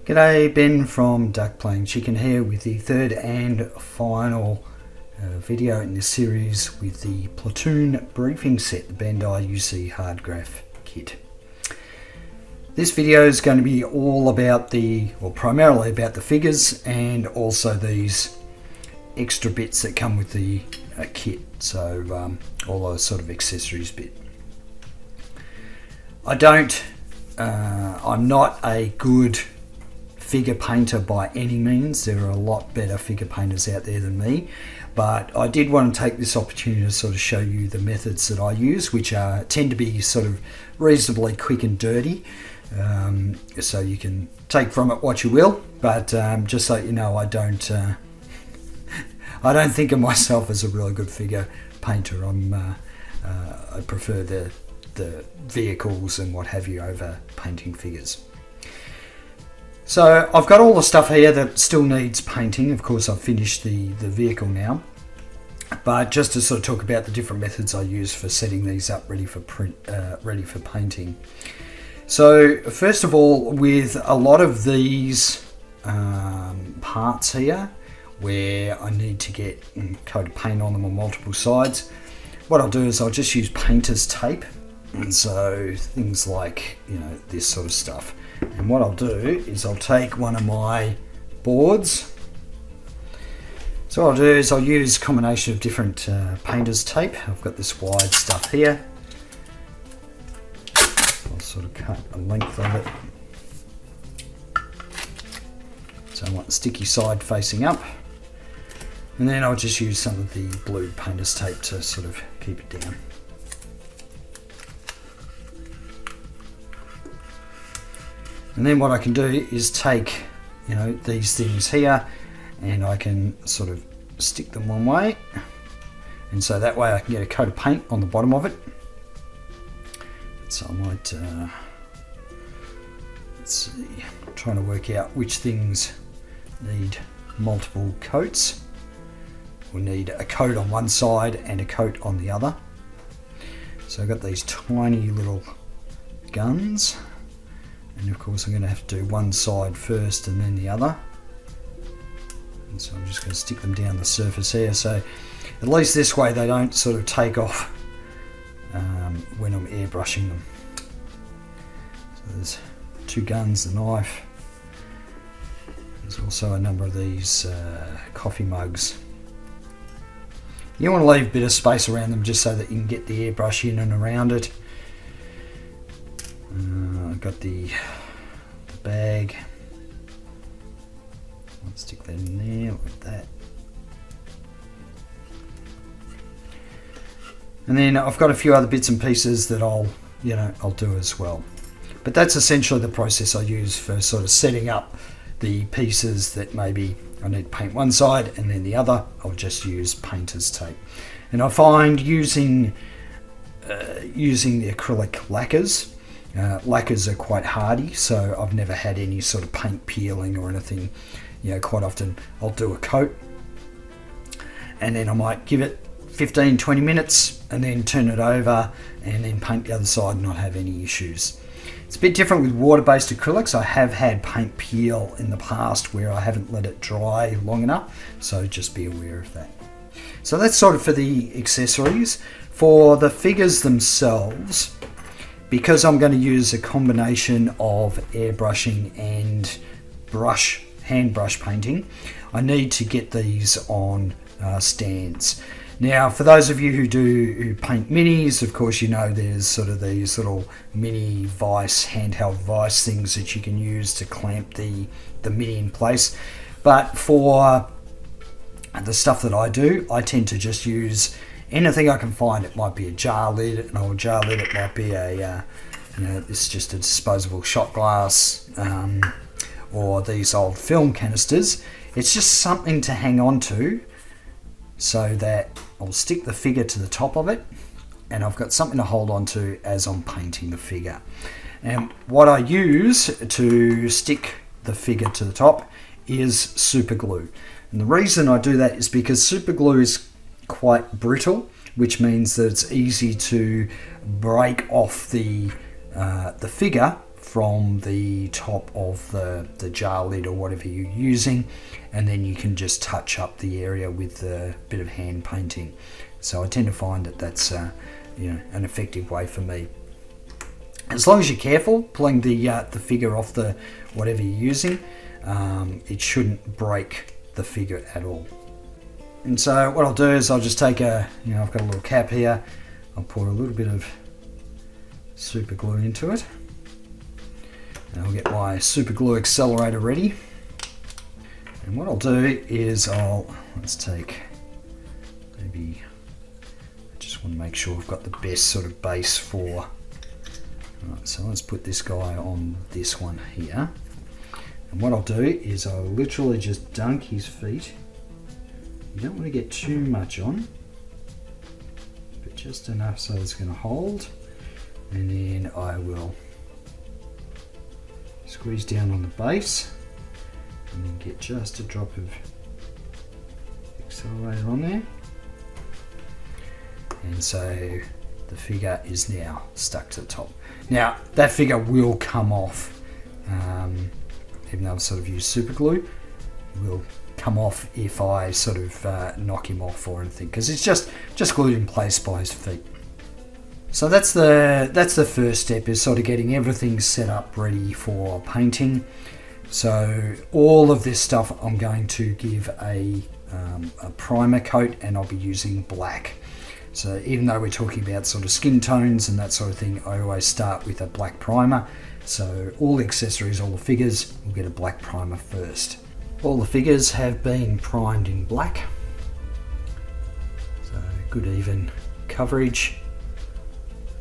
G'day, Ben from Duck Playing Chicken here with the third and final video in this series with the Platoon Briefing Set, the Bandai UC Hardgraph kit. This video is going to be all about primarily about the figures and also these extra bits that come with the kit, so all those sort of accessories bit. I'm not a good figure painter by any means. There are a lot better figure painters out there than me, but I did want to take this opportunity to sort of show you the methods that I use, which tend to be sort of reasonably quick and dirty, so you can take from it what you will, but just so you know, I don't think of myself as a really good figure painter. I prefer the vehicles and what have you over painting figures. So I've got all the stuff here that still needs painting. Of course, I've finished the vehicle now, but just to sort of talk about the different methods I use for setting these up ready for painting. So first of all, with a lot of these parts here where I need to get a coat of paint on them on multiple sides, what I'll do is I'll just use painter's tape, and so things like, this sort of stuff. And what I'll do is I'll take one of my boards. So what I'll do is I'll use a combination of different painter's tape. I've got this wide stuff here. I'll sort of cut a length of it. So I want the sticky side facing up. And then I'll just use some of the blue painter's tape to sort of keep it down. And then what I can do is take, these things here, and I can sort of stick them one way, and so that way I can get a coat of paint on the bottom of it. So I might, let's see, I'm trying to work out which things need multiple coats. We need a coat on one side and a coat on the other. So I've got these tiny little guns. And of course I'm going to have to do one side first and then the other. And so I'm just going to stick them down the surface here, so at least this way they don't sort of take off when I'm airbrushing them. So there's two guns, the knife. There's also a number of these coffee mugs. You want to leave a bit of space around them just so that you can get the airbrush in and around it. I've got the bag. I'll stick that in there like that. And then I've got a few other bits and pieces that I'll do as well. But that's essentially the process I use for sort of setting up the pieces that maybe I need to paint one side and then the other. I'll just use painter's tape. And I find using the acrylic lacquers. Lacquers are quite hardy, so I've never had any sort of paint peeling or anything. Quite often I'll do a coat and then I might give it 15-20 minutes and then turn it over and then paint the other side and not have any issues. It's a bit different with water-based acrylics. I have had paint peel in the past where I haven't let it dry long enough, so just be aware of that. So that's sort of for the accessories. For the figures themselves, because I'm going to use a combination of airbrushing and hand brush painting, I need to get these on stands. Now, for those of you who paint minis, of course, there's sort of these little mini handheld vice things that you can use to clamp the mini in place. But for the stuff that I do, I tend to just use anything I can find. It might be a jar lid, an old jar lid. It might be it's just a disposable shot glass, or these old film canisters. It's just something to hang on to, so that I'll stick the figure to the top of it, and I've got something to hold on to as I'm painting the figure. And what I use to stick the figure to the top is super glue. And the reason I do that is because super glue is quite brittle, which means that it's easy to break off the figure from the top of the jar lid or whatever you're using, and then you can just touch up the area with a bit of hand painting. So I tend to find that that's an effective way for me. As long as you're careful pulling the figure off the whatever you're using, it shouldn't break the figure at all. And so what I'll do is I'll just take I've got a little cap here. I'll pour a little bit of super glue into it, and I'll get my super glue accelerator ready. And what I'll do is let's take maybe, I just want to make sure I've got the best sort of base for. Right, so let's put this guy on this one here. And what I'll do is I'll literally just dunk his feet. You don't want to get too much on, but just enough so it's going to hold. And then I will squeeze down on the base and then get just a drop of accelerator on there. And so the figure is now stuck to the top. Now that figure will come off, even though I've sort of used super glue, it will come off if I sort of knock him off or anything, because it's just glued in place by his feet. So that's the first step, is sort of getting everything set up ready for painting. So all of this stuff I'm going to give a primer coat, and I'll be using black. So even though we're talking about sort of skin tones and that sort of thing, I always start with a black primer. So all the accessories, all the figures, will get a black primer first. All the figures have been primed in black. So good even coverage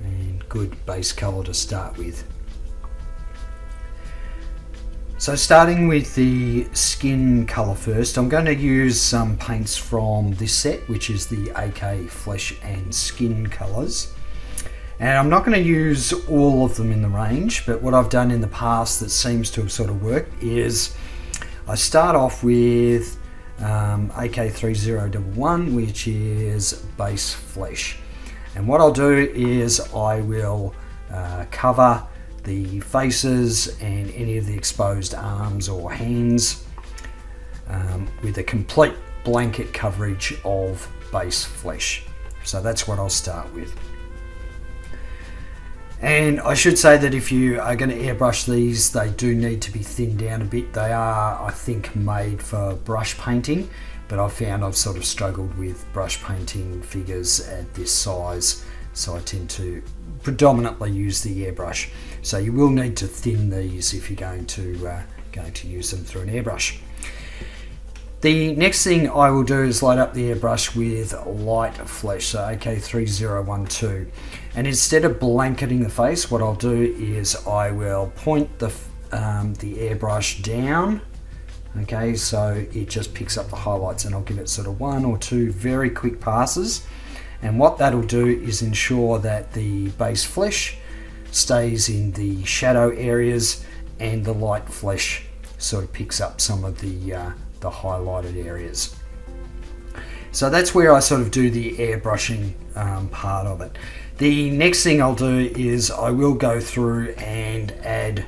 and good base color to start with. So starting with the skin color first, I'm going to use some paints from this set, which is the AK Flesh and Skin colors. And I'm not going to use all of them in the range, but what I've done in the past that seems to have sort of worked is I start off with AK3011, which is base flesh. And what I'll do is I will cover the faces and any of the exposed arms or hands with a complete blanket coverage of base flesh. So that's what I'll start with. And I should say that if you are going to airbrush these, they do need to be thinned down a bit. They are, I think, made for brush painting, but I've found I've sort of struggled with brush painting figures at this size, so I tend to predominantly use the airbrush. So you will need to thin these if you're going to use them through an airbrush. The next thing I will do is light up the airbrush with light flesh, so AK3012. And instead of blanketing the face, what I'll do is I will point the airbrush down. Okay, so it just picks up the highlights, and I'll give it sort of one or two very quick passes. And what that'll do is ensure that the base flesh stays in the shadow areas, and the light flesh sort of picks up some of the highlighted areas. So that's where I sort of do the airbrushing part of it. The next thing I'll do is I will go through and add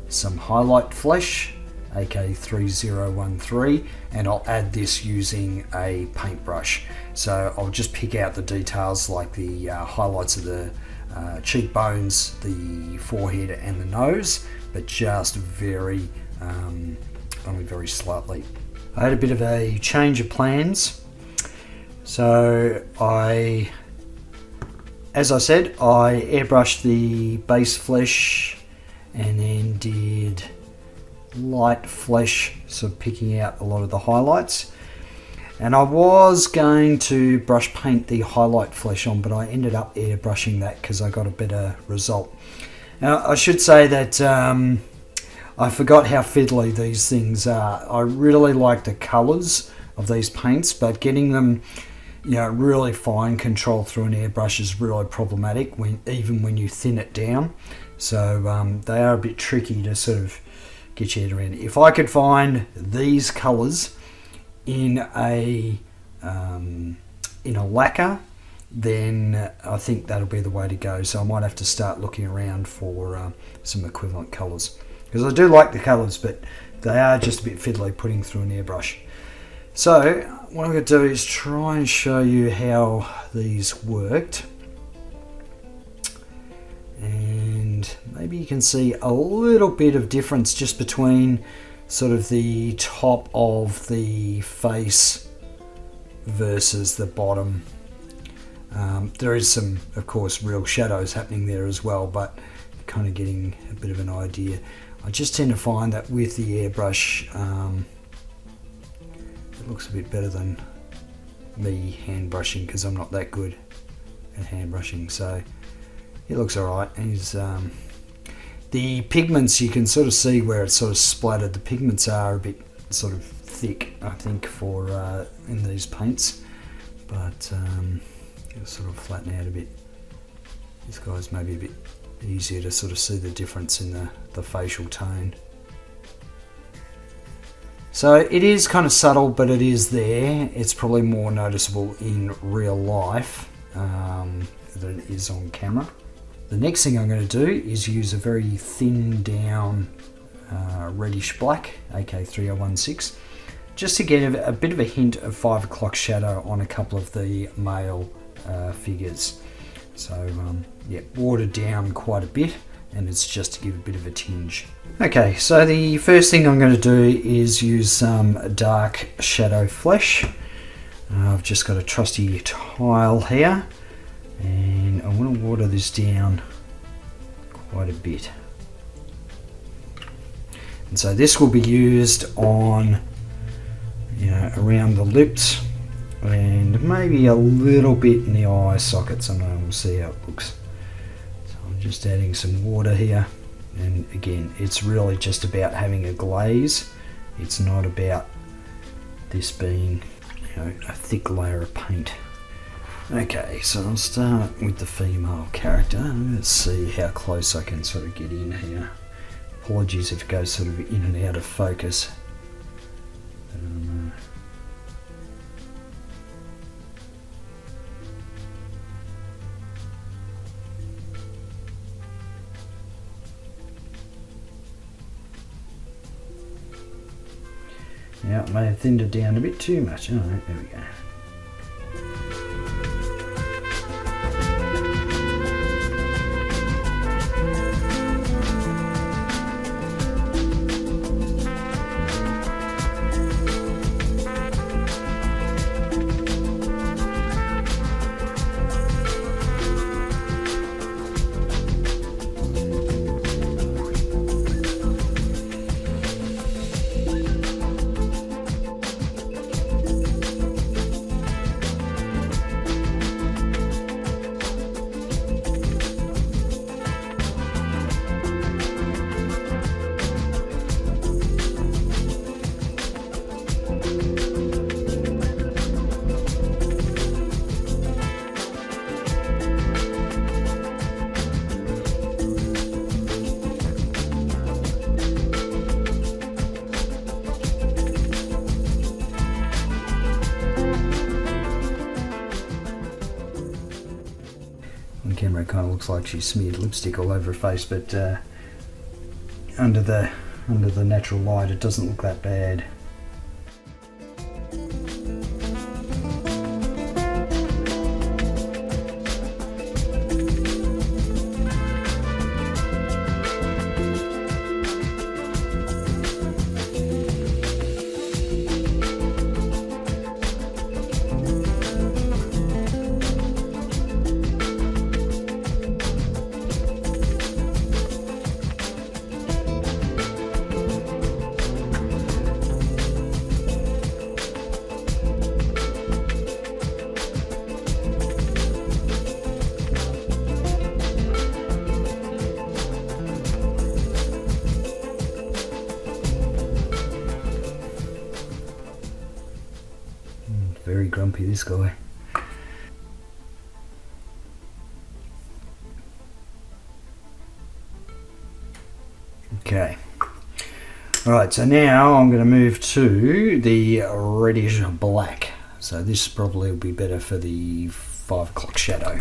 some highlight flesh, AK3013, and I'll add this using a paintbrush. So I'll just pick out the details like the highlights of the cheekbones, the forehead and the nose, but just very slightly. I had a bit of a change of plans. So as I said, I airbrushed the base flesh and then did light flesh, sort of picking out a lot of the highlights. And I was going to brush paint the highlight flesh on, but I ended up airbrushing that because I got a better result. Now I should say that I forgot how fiddly these things are. I really like the colours of these paints, but getting them really fine control through an airbrush is really problematic even when you thin it down. So they are a bit tricky to sort of get your head around. If I could find these colours in a lacquer, then I think that'll be the way to go. So I might have to start looking around for some equivalent colours, because I do like the colours, but they are just a bit fiddly putting through an airbrush. So what I'm going to do is try and show you how these worked, and maybe you can see a little bit of difference just between sort of the top of the face versus the bottom. There is some, of course, real shadows happening there as well, but kind of getting a bit of an idea. I just tend to find that with the airbrush, it looks a bit better than me hand brushing, because I'm not that good at hand brushing. So it looks alright. The pigments, you can sort of see where it's sort of splattered. The pigments are a bit sort of thick, I think, for in these paints, but it'll sort of flatten out a bit. This guy's maybe a bit easier to sort of see the difference in the facial tone. So it is kind of subtle, but it is there. It's probably more noticeable in real life than it is on camera. The next thing I'm going to do is use a very thin down reddish black, AK3016, just to get a bit of a hint of 5 o'clock shadow on a couple of the male figures. So yeah, watered down quite a bit, and it's just to give a bit of a tinge. Okay, so the first thing I'm going to do is use some dark shadow flesh. I've just got a trusty tile here, and I want to water this down quite a bit. And so this will be used on, around the lips, and maybe a little bit in the eye sockets, and we'll see how it looks. So I'm just adding some water here, and again, it's really just about having a glaze. It's not about this being a thick layer of paint. Okay, so I'll start with the female character. Let's see how close I can sort of get in here. Apologies if it goes sort of in and out of focus. Yeah, I may have thinned it down a bit too much. Alright, there we go. On camera it kind of looks like she smeared lipstick all over her face, but under the natural light it doesn't look that bad. Very grumpy, this guy. Okay. Alright, so now I'm going to move to the reddish black. So this probably will be better for the 5 o'clock shadow.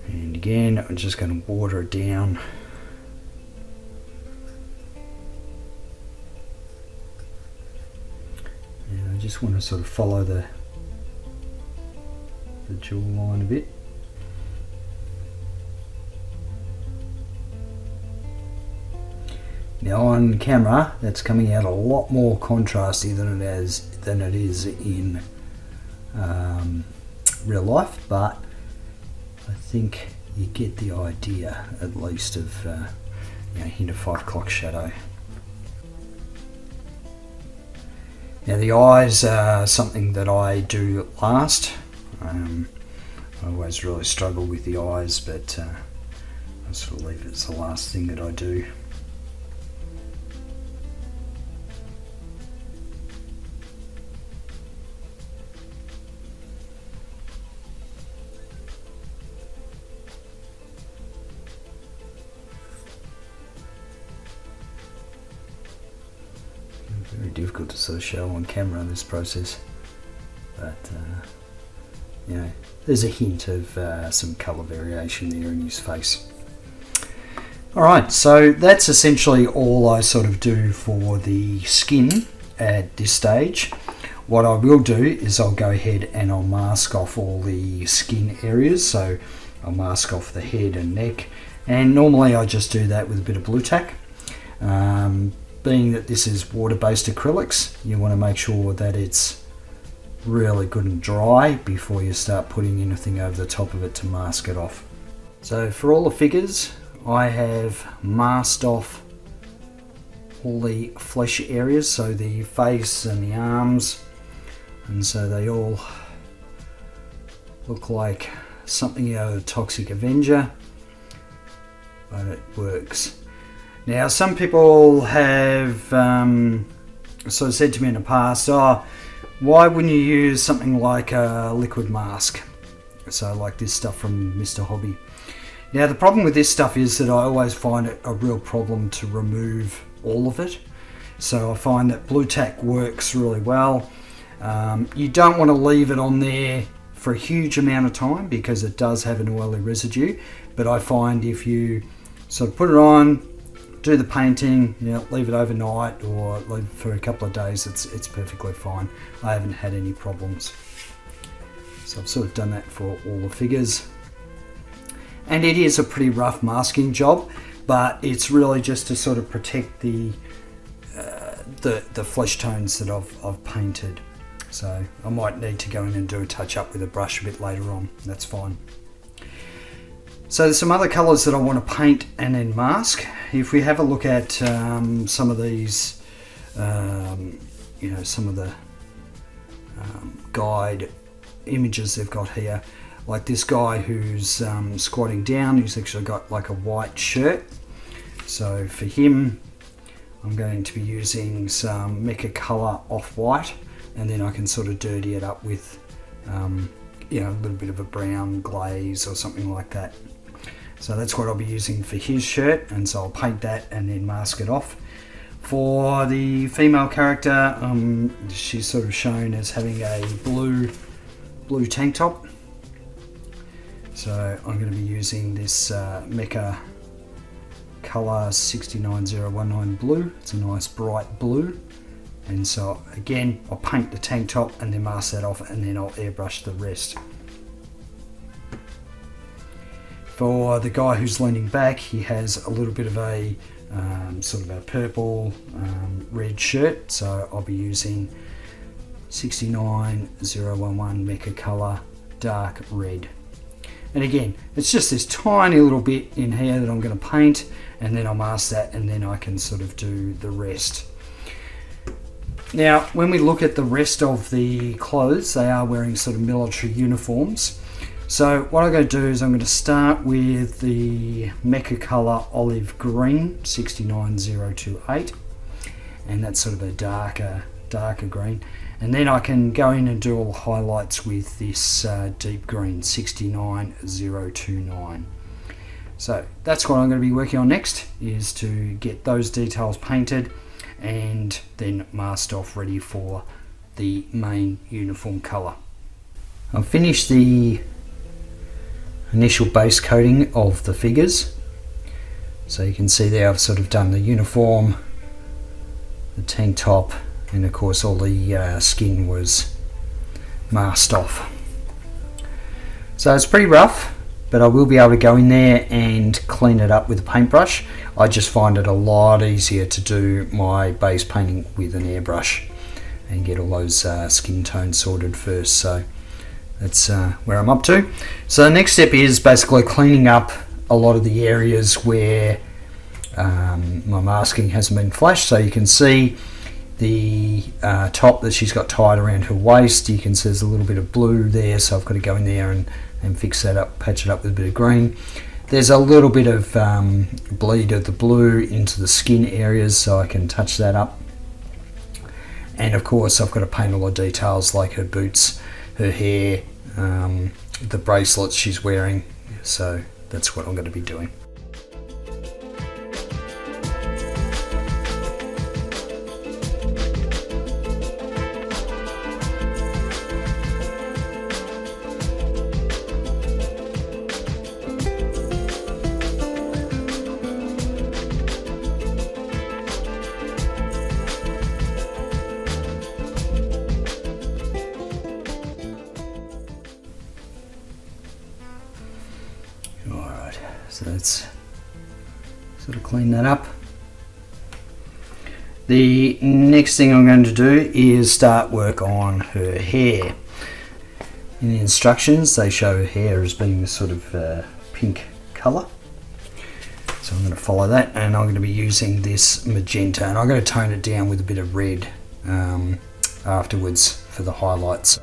And again, I'm just going to water it down. And I just want to sort of follow the jawline a bit. Now on camera, that's coming out a lot more contrasty than it is in real life, but I think you get the idea at least of hint of 5 o'clock shadow. Now the eyes are something that I do last. I always really struggle with the eyes, but I sort of leave it as the last thing that I do. Very difficult to sort of show on camera in this process, but there's a hint of some colour variation there in his face. Alright, so that's essentially all I sort of do for the skin at this stage. What I will do is I'll go ahead and I'll mask off all the skin areas, so I'll mask off the head and neck, and normally I just do that with a bit of blue tack. Being that this is water-based acrylics, you want to make sure that it's really good and dry before you start putting anything over the top of it to mask it off. So for all the figures, I have masked off all the flesh areas, so the face and the arms, and so they all look like something out of Toxic Avenger, but it works. Now, some people have sort of said to me in the past, why wouldn't you use something like a liquid mask? So like this stuff from Mr. Hobby. Now, the problem with this stuff is that I always find it a real problem to remove all of it. So I find that blue tack works really well. You don't want to leave it on there for a huge amount of time because it does have an oily residue. But I find if you sort of put it on, do the painting, leave it overnight or leave it for a couple of days, it's perfectly fine. I haven't had any problems. So I've sort of done that for all the figures. And it is a pretty rough masking job, but it's really just to sort of protect the flesh tones that I've painted. So I might need to go in and do a touch up with a brush a bit later on. That's fine. So there's some other colours that I want to paint and then mask. If we have a look at some of these, some of the guide images they've got here, like this guy who's squatting down, who's actually got like a white shirt. So for him, I'm going to be using some Mecha Colour Off-White, and then I can sort of dirty it up with a little bit of a brown glaze or something like that. So that's what I'll be using for his shirt, and so I'll paint that and then mask it off. For the female character, she's sort of shown as having a blue tank top. So I'm going to be using this Mecha Colour 69019 blue. It's a nice bright blue. And so again, I'll paint the tank top and then mask that off, and then I'll airbrush the rest. For the guy who's leaning back, he has a little bit of a sort of a purple red shirt, so I'll be using 69011 Mecha Colour Dark Red. And again, it's just this tiny little bit in here that I'm going to paint, and then I'll mask that, and then I can sort of do the rest. Now, when we look at the rest of the clothes, they are wearing sort of military uniforms. So what I'm going to do is I'm going to start with the Mecha Colour Olive Green 69028, and that's sort of a darker green. And then I can go in and do all the highlights with this deep green 69029. So that's what I'm going to be working on next, is to get those details painted and then masked off ready for the main uniform colour. I've finished the initial base coating of the figures. So you can see there I've sort of done the uniform, the tank top, and of course all the skin was masked off. So it's pretty rough, but I will be able to go in there and clean it up with a paintbrush. I just find it a lot easier to do my base painting with an airbrush and get all those skin tones sorted first. So that's where I'm up to. So the next step is basically cleaning up a lot of the areas where my masking hasn't been flashed. So you can see the top that she's got tied around her waist. You can see there's a little bit of blue there, so I've got to go in there and fix that up, patch it up with a bit of green. There's a little bit of bleed of the blue into the skin areas, so I can touch that up. And of course I've got to paint all the details like her boots, her hair, the bracelets she's wearing. So that's what I'm going to be doing. So let's sort of clean that up. The next thing I'm going to do is start work on her hair. In the instructions they show her hair as being this sort of pink colour. So I'm going to follow that, and I'm going to be using this magenta, and I'm going to tone it down with a bit of red afterwards for the highlights.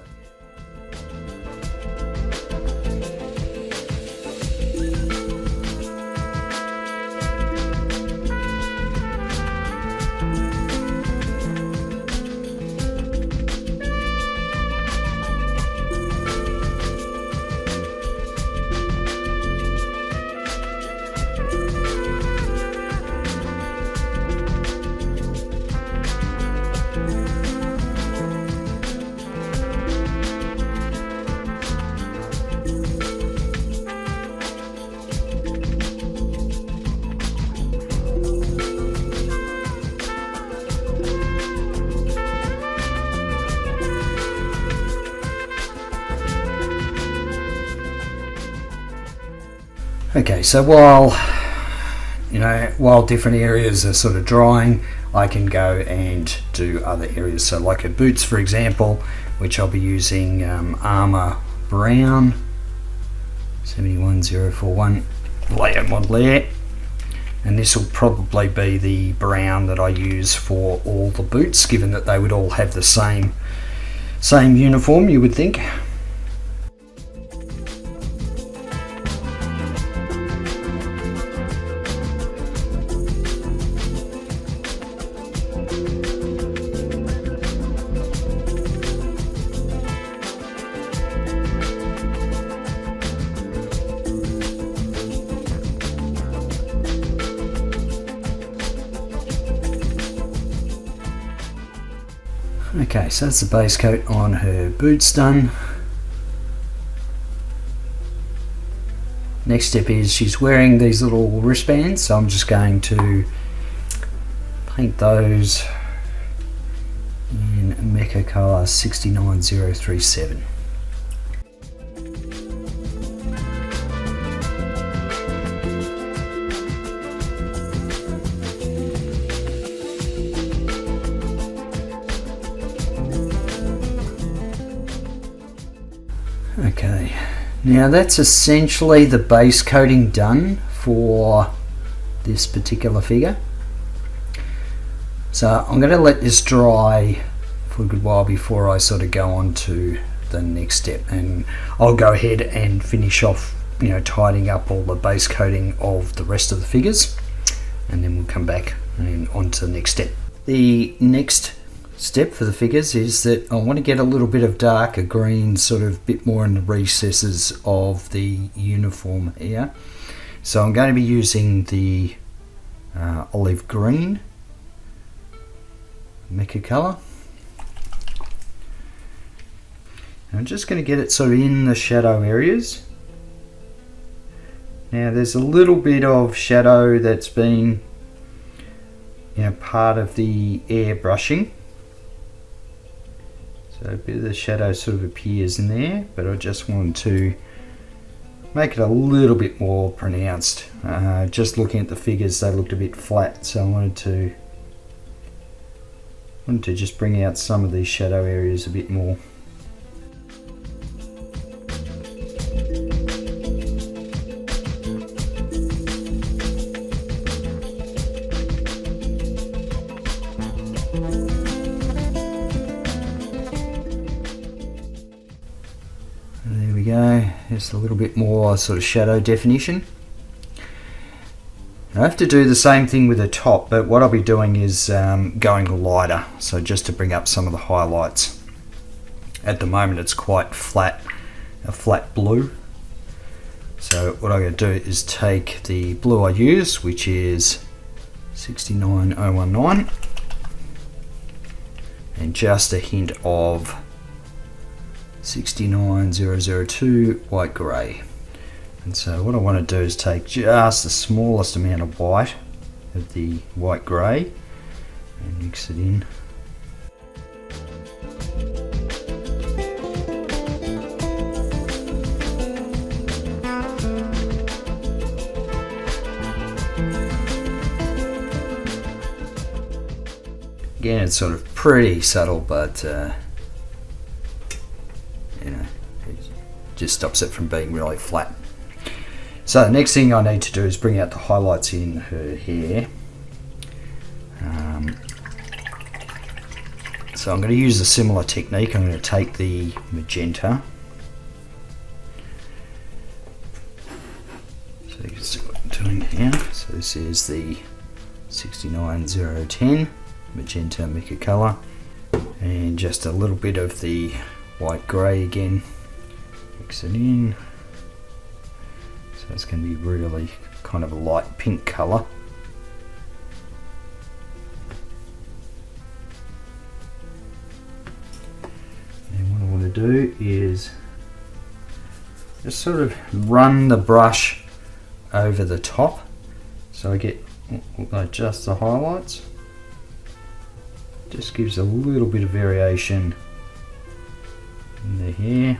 Okay, so while different areas are sort of drying, I can go and do other areas. So like her boots, for example, which I'll be using Armour Brown 71041 layout model there, and this will probably be the brown that I use for all the boots, given that they would all have the same uniform, you would think. Okay, so that's the base coat on her boots done. Next step is she's wearing these little wristbands, so I'm just going to paint those in Mecha Color 69037. Okay, now that's essentially the base coating done for this particular figure. So I'm going to let this dry for a good while before I sort of go on to the next step, and I'll go ahead and finish off, tidying up all the base coating of the rest of the figures, and then we'll come back and on to the next step. The next step for the figures is that I want to get a little bit of darker green, sort of bit more in the recesses of the uniform here. So I'm going to be using the olive green Mecha color. I'm just going to get it sort of in the shadow areas. Now there's a little bit of shadow that's been, part of the airbrushing. So a bit of the shadow sort of appears in there, but I just wanted to make it a little bit more pronounced. Just looking at the figures, they looked a bit flat, so I wanted to just bring out some of these shadow areas a bit more. There we go, just a little bit more sort of shadow definition. I have to do the same thing with the top, but what I'll be doing is going lighter, so just to bring up some of the highlights. At the moment it's quite flat, a flat blue. So what I'm going to do is take the blue I use, which is 69019, and just a hint of 69002 white grey. And so what I want to do is take just the smallest amount of white of the white grey and mix it in. Again, it's sort of pretty subtle, but it just stops it from being really flat. So the next thing I need to do is bring out the highlights in her hair. So I'm going to use a similar technique. I'm going to take the magenta. So you can see what I'm doing here. So this is the 69010 magenta mica colour, and just a little bit of the white grey again. Mix it in. So it's going to be really kind of a light pink colour. And what I want to do is just sort of run the brush over the top, so I get just the highlights. Just gives a little bit of variation in the hair.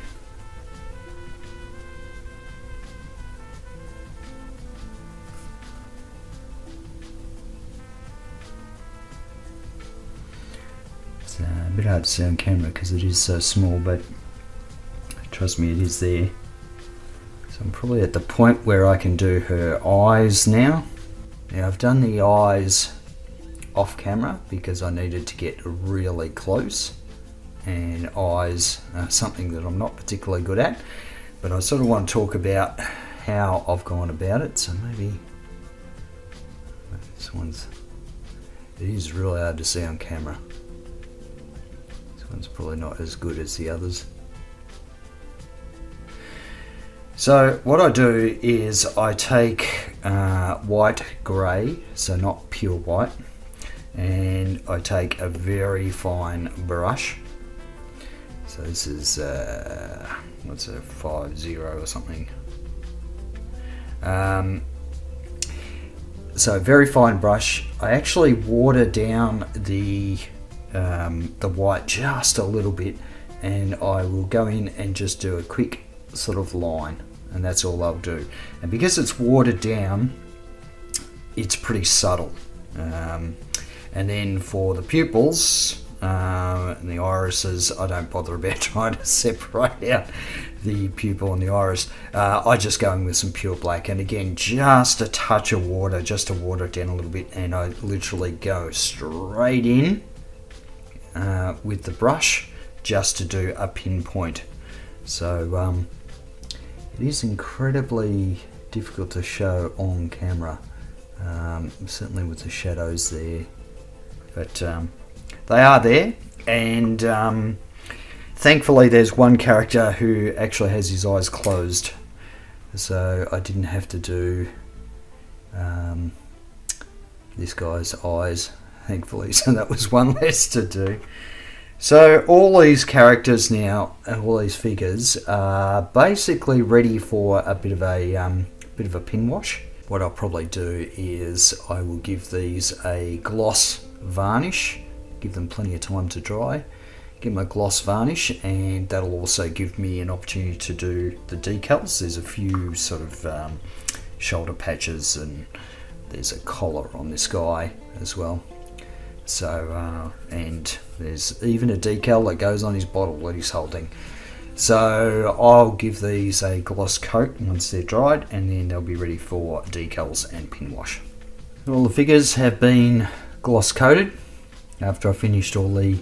It's a bit hard to see on camera because it is so small, but trust me, it is there. So I'm probably at the point where I can do her eyes now. Now I've done the eyes off camera because I needed to get really close, and eyes are something that I'm not particularly good at, but I sort of want to talk about how I've gone about it. So maybe this one's, it is really hard to see on camera. This one's probably not as good as the others. So what I do is I take white grey, so not pure white, and I take a very fine brush. So this is what's a 50 or something. So very fine brush. I actually water down the white just a little bit, and I will go in and just do a quick sort of line, and that's all I'll do. And because it's watered down, it's pretty subtle. And then for the pupils and the irises, I don't bother about trying to separate out the pupil and the iris. I just go in with some pure black, and again just a touch of water just to water it down a little bit, and I literally go straight in with the brush just to do a pinpoint. So it is incredibly difficult to show on camera, certainly with the shadows there, but they are there. And thankfully there's one character who actually has his eyes closed, so I didn't have to do this guy's eyes, thankfully, so that was one less to do. So all these characters now, all these figures, are basically ready for a bit of a pin wash. What I'll probably do is I will give these a gloss varnish, give them plenty of time to dry, give them a gloss varnish, and that'll also give me an opportunity to do the decals. There's a few sort of shoulder patches, and there's a collar on this guy as well. So and there's even a decal that goes on his bottle that he's holding. So I'll give these a gloss coat once they're dried, and then they'll be ready for decals and pin wash. All the figures have been gloss coated after I finished all the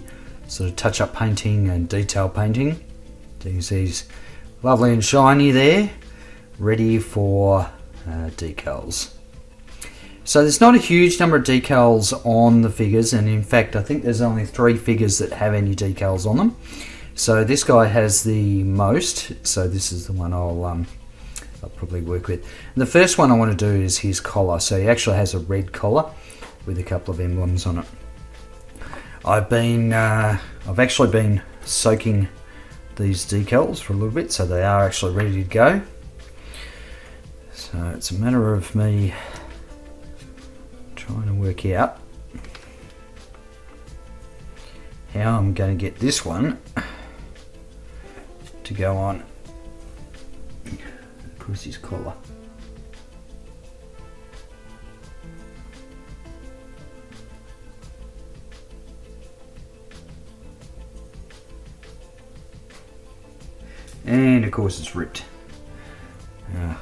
sort of touch-up painting and detail painting. So you see he's lovely and shiny there, ready for decals. So there's not a huge number of decals on the figures, and in fact I think there's only 3 figures that have any decals on them. So this guy has the most, so this is the one I'll probably work with. And the first one I want to do is his collar. So he actually has a red collar with a couple of emblems on it. I've actually been soaking these decals for a little bit, so they are actually ready to go. So it's a matter of me trying to work out how I'm going to get this one to go on across his collar. And of course it's ripped.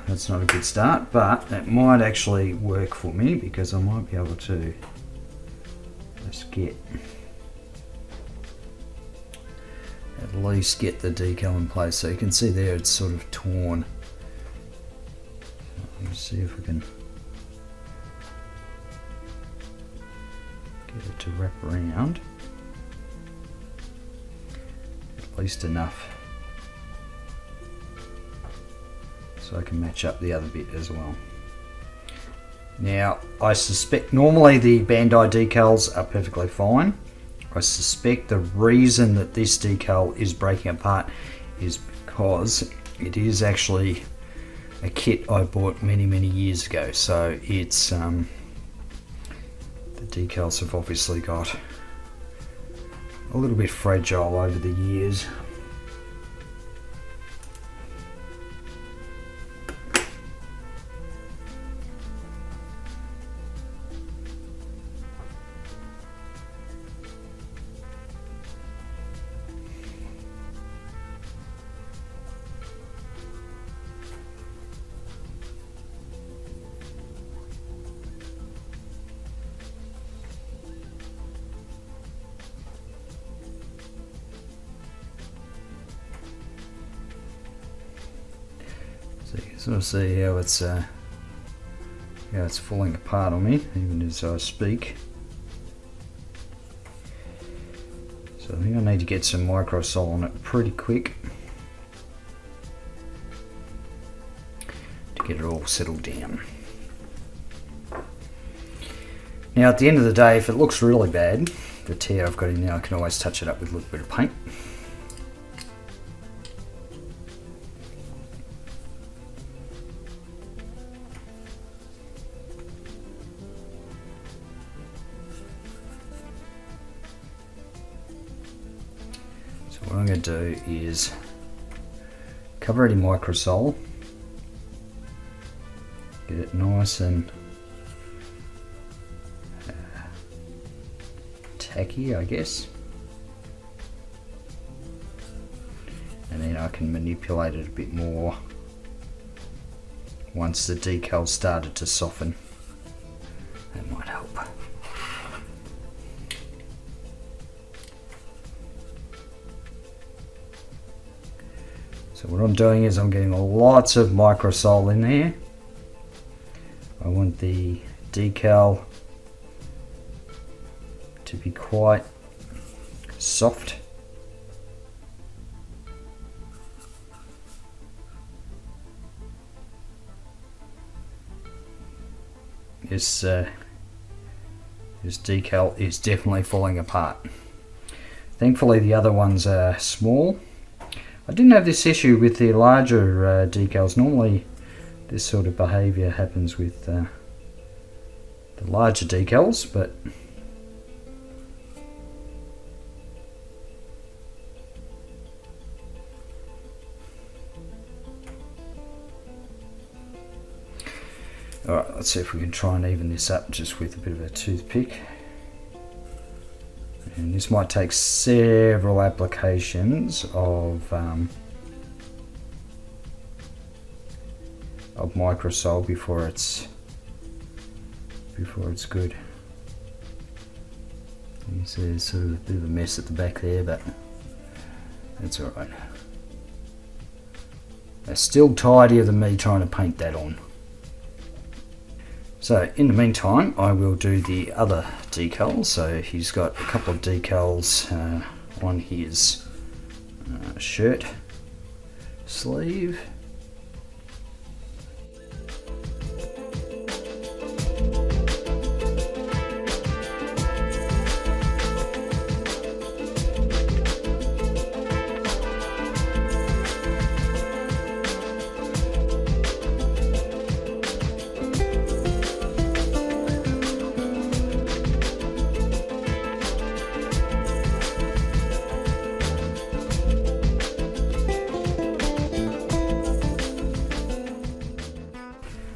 That's not a good start, but that might actually work for me because I might be able to just get at least get the decal in place. So you can see there it's sort of torn. Let's see if we can get it to wrap around at least enough so I can match up the other bit as well. Now I suspect normally the Bandai decals are perfectly fine. I suspect the reason that this decal is breaking apart is because it is actually a kit I bought many years ago. So it's the decals have obviously got a little bit fragile over the years. So you can sort of see how it's falling apart on me, even as I speak. So I think I need to get some microsol on it pretty quick to get it all settled down. Now at the end of the day, if it looks really bad, the tear I've got in there, I can always touch it up with a little bit of paint. What I'm going to do is cover it in microsol, get it nice and tacky, I guess, and then I can manipulate it a bit more once the decal started to soften. That might help. So what I'm doing is I'm getting lots of microsol in there. I want the decal to be quite soft. This decal is definitely falling apart. Thankfully the other ones are small. I didn't have this issue with the larger decals. Normally this sort of behaviour happens with the larger decals, but alright, let's see if we can try and even this up just with a bit of a toothpick. And this might take several applications of microsol before it's good. You see there's sort of a bit of a mess at the back there, but that's alright. It's still tidier than me trying to paint that on. So in the meantime, I will do the other decals. So he's got a couple of decals on his shirt sleeve.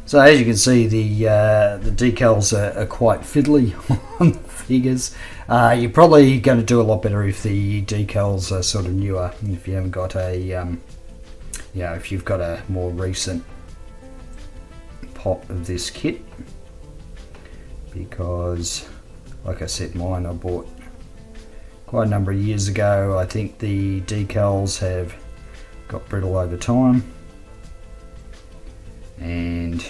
So as you can see, the decals are quite fiddly on the figures. You're probably going to do a lot better if the decals are sort of newer. If you haven't got a, if you've got a more recent pot of this kit, because, like I said, mine I bought quite a number of years ago. I think the decals have got brittle over time, and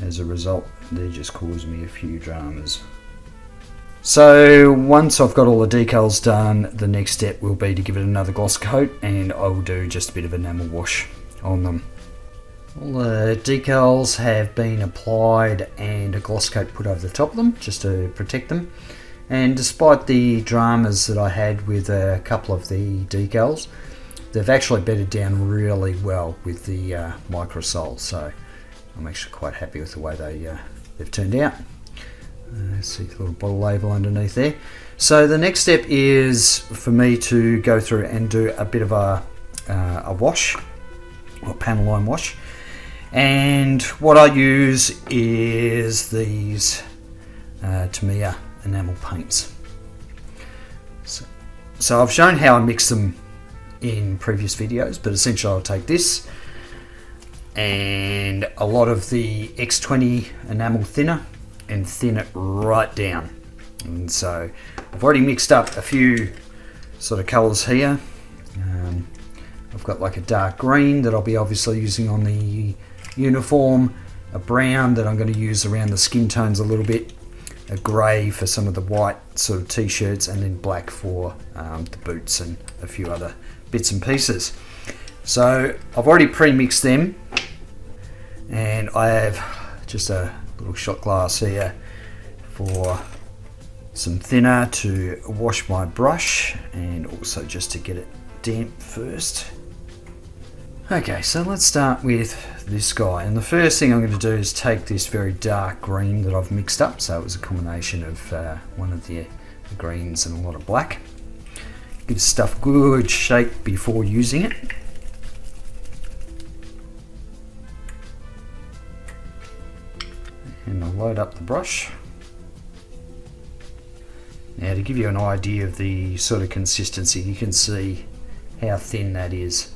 as a result they just caused me a few dramas. So once I've got all the decals done, the next step will be to give it another gloss coat, and I will do just a bit of enamel wash on them. All the decals have been applied and a gloss coat put over the top of them just to protect them, and despite the dramas that I had with a couple of the decals, they've actually bedded down really well with the microsol, so I'm actually quite happy with the way they've turned out. See the little bottle label underneath there. So the next step is for me to go through and do a bit of a wash, or panel line wash. And what I use is these Tamiya enamel paints. So I've shown how I mix them in previous videos, but essentially I'll take this and a lot of the X20 enamel thinner and thin it right down. And so I've already mixed up a few sort of colours here. I've got like a dark green that I'll be obviously using on the uniform, a brown that I'm going to use around the skin tones a little bit, a grey for some of the white sort of t-shirts, and then black for the boots and a few other bits and pieces. So I've already pre-mixed them, and I have just a little shot glass here for some thinner to wash my brush, and also just to get it damp first. Okay, so let's start with this guy, and the first thing I'm going to do is take this very dark green that I've mixed up. So it was a combination of one of the greens and a lot of black. Give stuff good shake before using it. And I'll load up the brush. Now, to give you an idea of the sort of consistency, you can see how thin that is.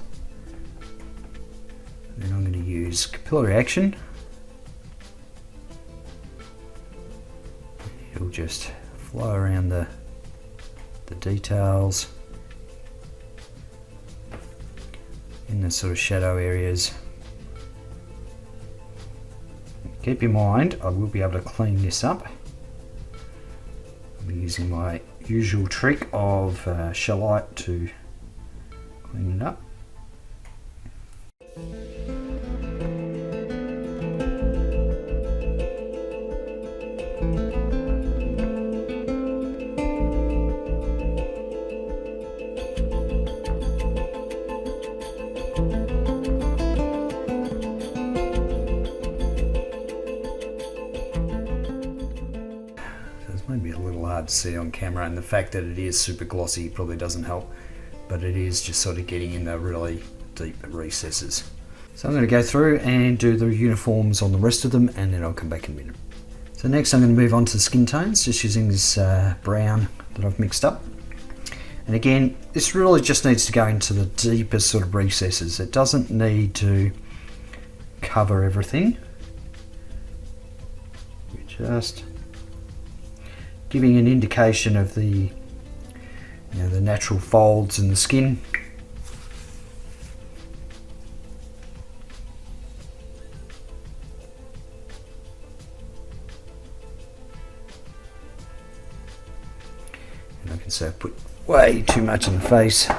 Then I'm going to use capillary action. It'll just flow around the details in the sort of shadow areas. Keep in mind, I will be able to clean this up. I'll be using my usual trick of shellac to clean it up. hard to see on camera, and the fact that it is super glossy probably doesn't help, but it is just sort of getting in the really deep recesses. So I'm going to go through and do the uniforms on the rest of them, and then I'll come back in a minute. So next I'm going to move on to the skin tones, just using this brown that I've mixed up. And again, this really just needs to go into the deepest sort of recesses. It doesn't need to cover everything. We're just giving an indication of the, the natural folds in the skin. And I can say I put way too much in the face.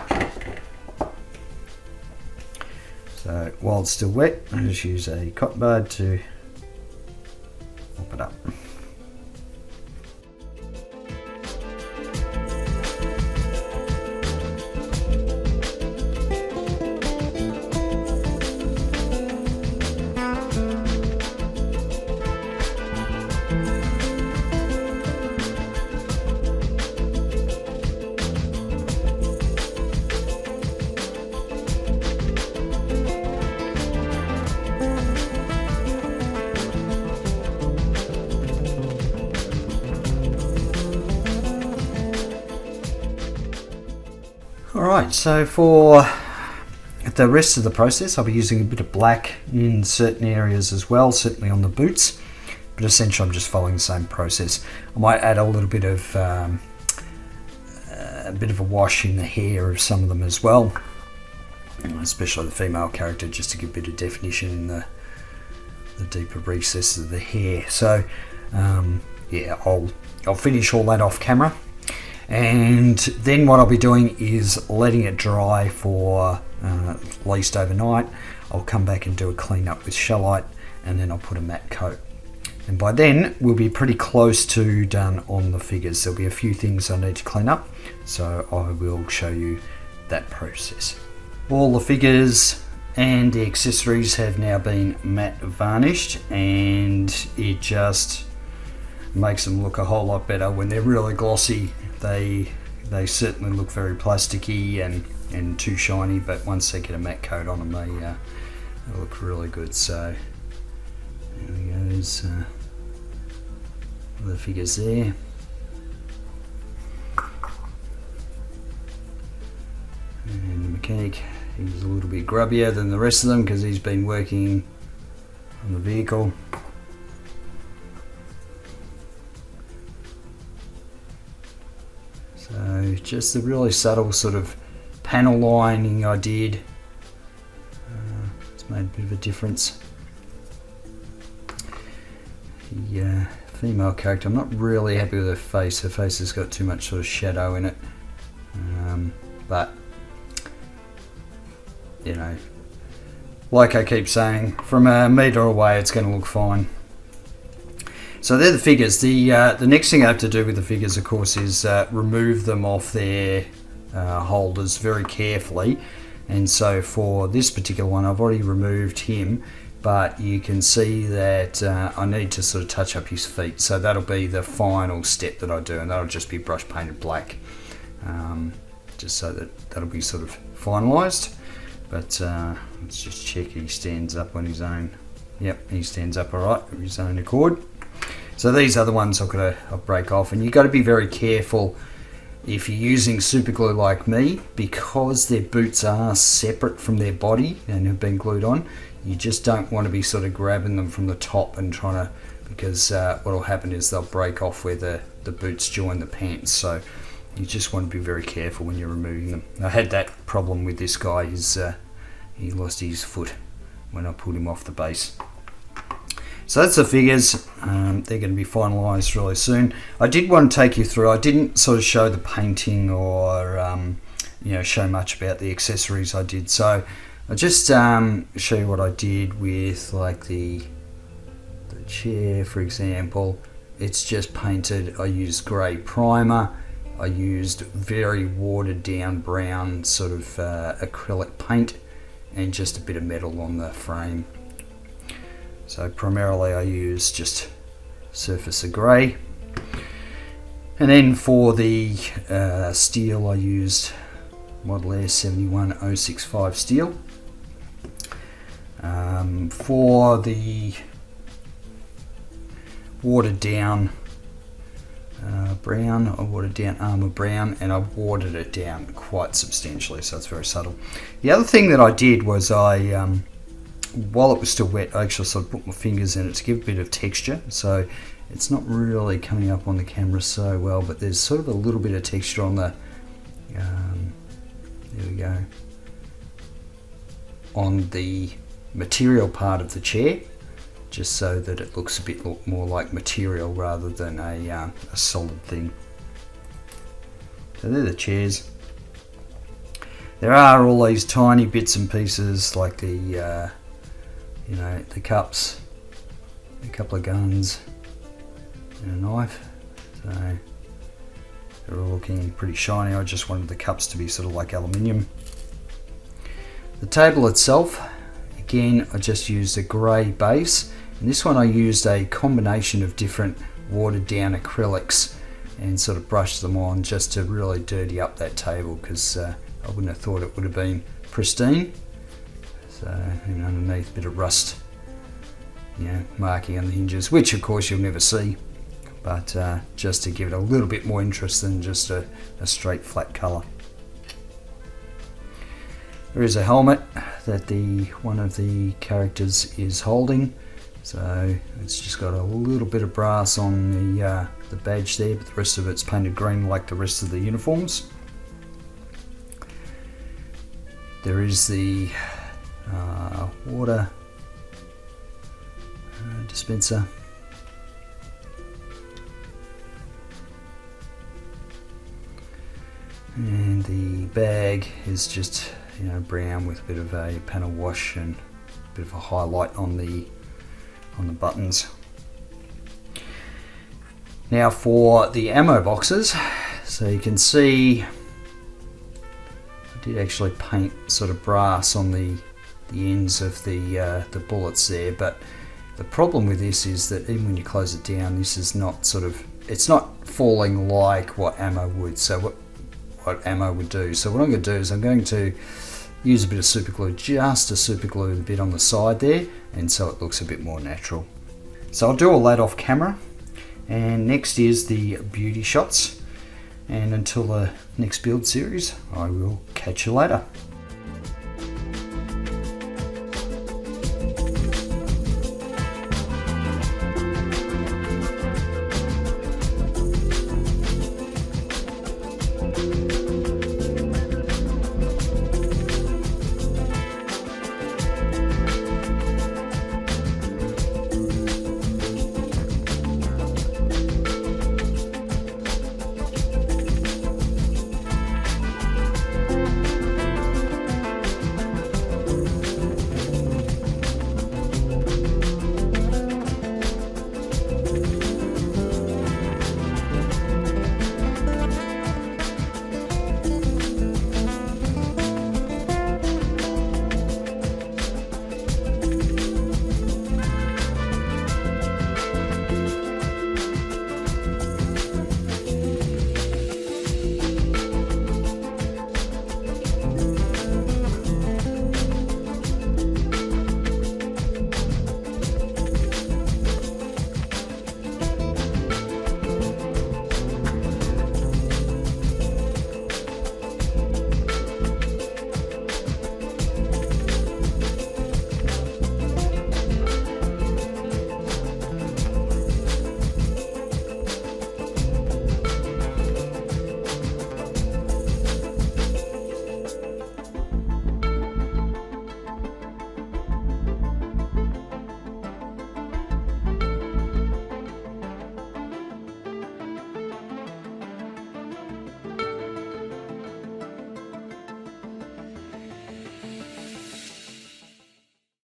So while it's still wet, I just use a cotton bud to mop it up. Alright, so for the rest of the process I'll be using a bit of black in certain areas as well, certainly on the boots, but essentially I'm just following the same process. I might add a little bit of a wash in the hair of some of them as well, especially the female character, just to give a bit of definition in the deeper recesses of the hair. So yeah, I'll finish all that off camera. And then what I'll be doing is letting it dry for at least overnight. I'll come back and do a clean up with shellac, and then I'll put a matte coat. And by then we'll be pretty close to done on the figures. There'll be a few things I need to clean up, so I will show you that process. All the figures and the accessories have now been matte varnished, and it just makes them look a whole lot better. When they're really glossy, they certainly look very plasticky and too shiny, but once they get a matte coat on them, they look really good. So there goes the figures there. And the mechanic, he's a little bit grubbier than the rest of them because he's been working on the vehicle. So just the really subtle sort of panel lining I did, it's made a bit of a difference. The female character, I'm not really happy with her face. Her face has got too much sort of shadow in it, but like I keep saying, from a metre away it's going to look fine. So they're the figures. The next thing I have to do with the figures, of course, is remove them off their holders very carefully. And so for this particular one, I've already removed him, but you can see that I need to sort of touch up his feet. So that'll be the final step that I do, and that'll just be brush painted black, just so that'll be sort of finalised. But let's just check he stands up on his own. Yep, he stands up all right of his own accord. So these are the ones I'll break off, and you've got to be very careful if you're using super glue like me, because their boots are separate from their body and have been glued on. You just don't want to be sort of grabbing them from the top and trying to, because what will happen is they'll break off where the boots join the pants. So you just want to be very careful when you're removing them. I had that problem with this guy. He lost his foot when I pulled him off the base. So that's the figures. They're going to be finalised really soon. I did want to take you through. I didn't sort of show the painting or show much about the accessories I did. So I'll just show you what I did with like the chair, for example. It's just painted. I used grey primer. I used very watered down brown sort of acrylic paint, and just a bit of metal on the frame. So primarily I use just surface of grey, And then for the steel, I used Model Air 71065 steel. For the watered down brown, I watered down Armour Brown, and I watered it down quite substantially, so it's very subtle. The other thing that I did was while it was still wet, I actually sort of put my fingers in it to give a bit of texture. So it's not really coming up on the camera so well, but there's sort of a little bit of texture on the, there we go, on the material part of the chair, just so that it looks a bit more like material rather than a solid thing. So they're the chairs. There are all these tiny bits and pieces like the the cups, a couple of guns, and a knife. So they're all looking pretty shiny. I just wanted the cups to be sort of like aluminium. The table itself, again, I just used a grey base, and this one I used a combination of different watered down acrylics and sort of brushed them on just to really dirty up that table, because I wouldn't have thought it would have been pristine. So, and underneath, a bit of rust, marking on the hinges, which of course you'll never see, but just to give it a little bit more interest than just a straight flat colour. There is a helmet that one of the characters is holding, so it's just got a little bit of brass on the badge there, but the rest of it's painted green like the rest of the uniforms. There is the water dispenser. And the bag is just brown with a bit of a panel wash and a bit of a highlight on the buttons. Now for the ammo boxes, so you can see I did actually paint sort of brass on the ends of the bullets there, but the problem with this is that even when you close it down, this is not it's not falling like what ammo would. So what ammo would do. So what I'm going to do is I'm going to use a bit of super glue, just to super glue the bit on the side there, and so it looks a bit more natural. So I'll do all that off camera, and next is the beauty shots, and until the next build series, I will catch you later.